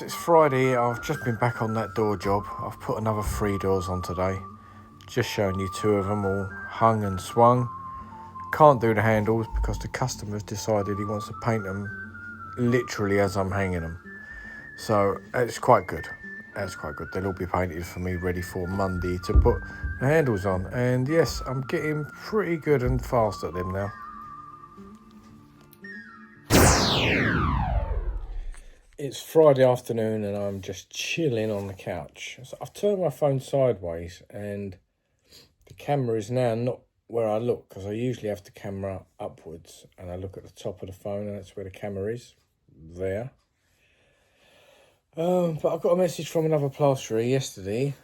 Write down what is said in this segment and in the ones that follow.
So it's Friday. I've just been back on that door job. I've put another 3 doors on today. Just showing you 2 of them all hung and swung. Can't do the handles because the customer's decided he wants to paint them literally as I'm hanging them. So it's quite good. That's quite good. They'll all be painted for me, ready for Monday to put the handles on. And yes, I'm getting pretty good and fast at them now. It's Friday afternoon and I'm just chilling on the couch. So I've turned my phone sideways and the camera is now not where I look, because I usually have the camera upwards and I look at the top of the phone and that's where the camera is, there. But I got a message from another plasterer yesterday,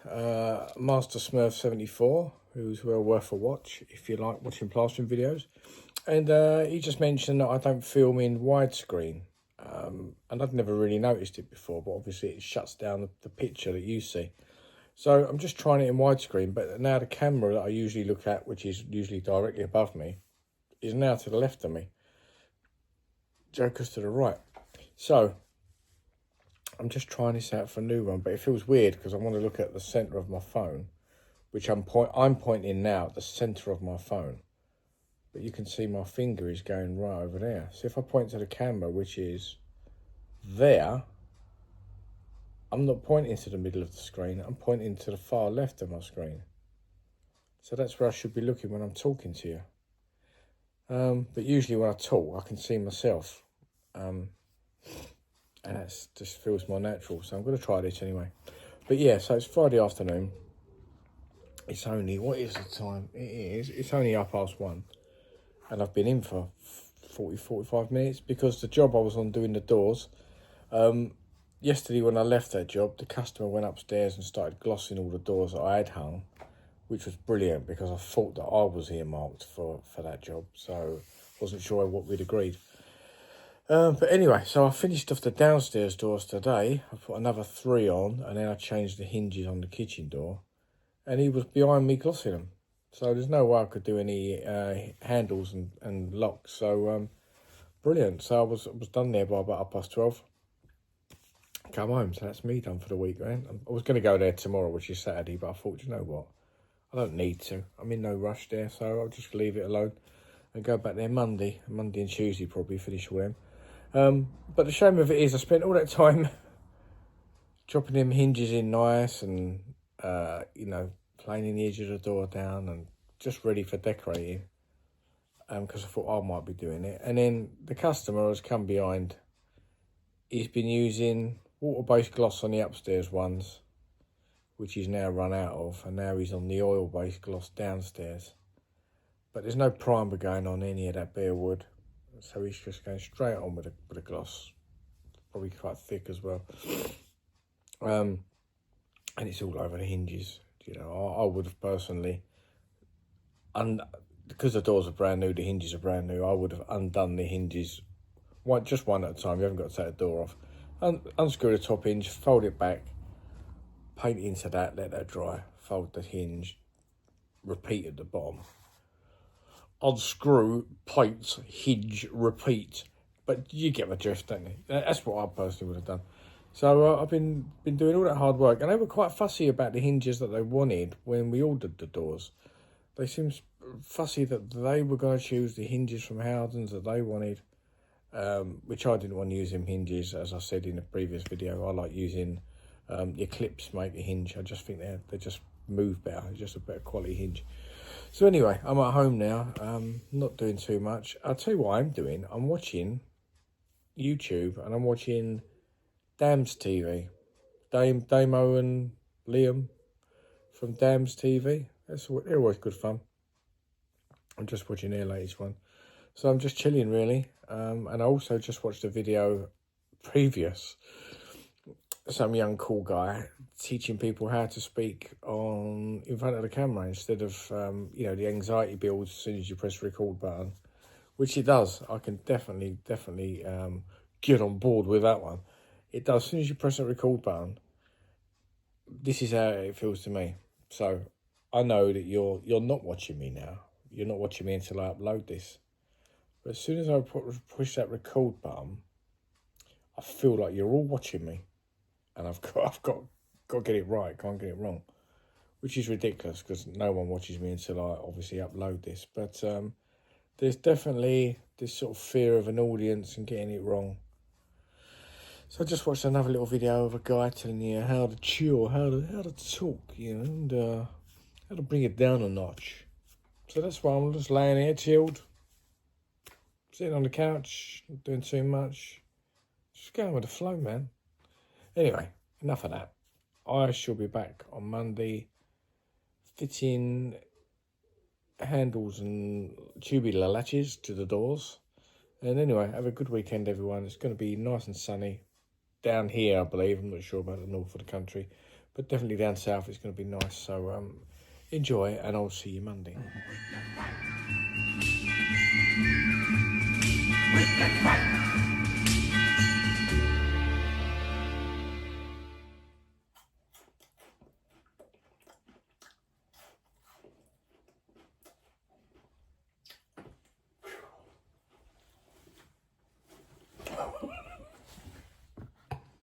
Master Smurf 74, who's well worth a watch if you like watching plastering videos. And he just mentioned that I don't film in widescreen. And I'd never really noticed it before, but obviously it shuts down the picture that you see. So I'm just trying it in widescreen, but now the camera that I usually look at, which is usually directly above me, is now to the left of me. Joker's to the right. So I'm just trying this out for a new one, but it feels weird because I want to look at the centre of my phone, which I'm pointing now at the centre of my phone. But you can see my finger is going right over there. So if I point to the camera, which is there, I'm not pointing to the middle of the screen. I'm pointing to the far left of my screen. So that's where I should be looking when I'm talking to you. But usually when I talk, I can see myself. And that just feels more natural. So I'm going to try this anyway. But yeah, so it's Friday afternoon. It's only, what is the time? It's only 1:30. And I've been in for 45 minutes because the job I was on doing the doors, yesterday when I left that job, the customer went upstairs and started glossing all the doors that I had hung, which was brilliant because I thought that I was earmarked for that job, so wasn't sure what we'd agreed. But anyway, so I finished off the downstairs doors today. I put another 3 on and then I changed the hinges on the kitchen door and he was behind me glossing them. So there's no way I could do any handles and locks. So brilliant. So I was done there by about 12:30. Come home. So that's me done for the week, man. I was going to go there tomorrow, which is Saturday, but I thought, you know what? I don't need to. I'm in no rush there, so I'll just leave it alone and go back there Monday and Tuesday probably, finish all them. But the shame of it is I spent all that time dropping them hinges in nice and, planing the edge of the door down and just ready for decorating, because I thought I might be doing it. And then the customer has come behind. He's been using water-based gloss on the upstairs ones, which he's now run out of, and now he's on the oil-based gloss downstairs. But there's no primer going on any of that bare wood, so he's just going straight on with a gloss, probably quite thick as well. And it's all over the hinges. You know, I would have personally, because the doors are brand new, the hinges are brand new, I would have undone the hinges, just one at a time. You haven't got to take the door off. Unscrew the top hinge, fold it back, paint into that, let that dry, fold the hinge, repeat at the bottom. Unscrew, paint, hinge, repeat. But you get my drift, don't you? That's what I personally would have done. So I've been doing all that hard work, and they were quite fussy about the hinges that they wanted when we ordered the doors. They seemed fussy that they were going to choose the hinges from Howden's that they wanted, which I didn't want to use them hinges. As I said in the previous video, I like using the clips make a hinge. I just think they just move better. It's just a better quality hinge. So anyway, I'm at home now, not doing too much. I'll tell you what I'm doing. I'm watching YouTube and I'm watching Dam's TV. Damo and Liam from Dam's TV. They're always good fun. I'm just watching their latest one. So I'm just chilling really. And I also just watched a video previous. Some young cool guy teaching people how to speak in front of the camera instead of, the anxiety builds as soon as you press the record button, which it does. I can definitely get on board with that one. It does. As soon as you press the record button, this is how it feels to me. So I know that you're not watching me now. You're not watching me until I upload this. But as soon as I push that record button, I feel like you're all watching me. and I've got to get it right. Can't get it wrong, which is ridiculous because no one watches me until I obviously upload this. But there's definitely this sort of fear of an audience and getting it wrong. So I just watched another little video of a guy telling you how to chill, how to talk, and how to bring it down a notch. So that's why I'm just laying here, chilled, sitting on the couch, not doing too much, just going with the flow, man. Anyway, enough of that. I shall be back on Monday, fitting handles and tubular latches to the doors. And anyway, have a good weekend, everyone. It's going to be nice and sunny down here, I believe. I'm not sure about the north of the country, but definitely down south it's going to be nice. So enjoy, and I'll see you Monday. With the fight.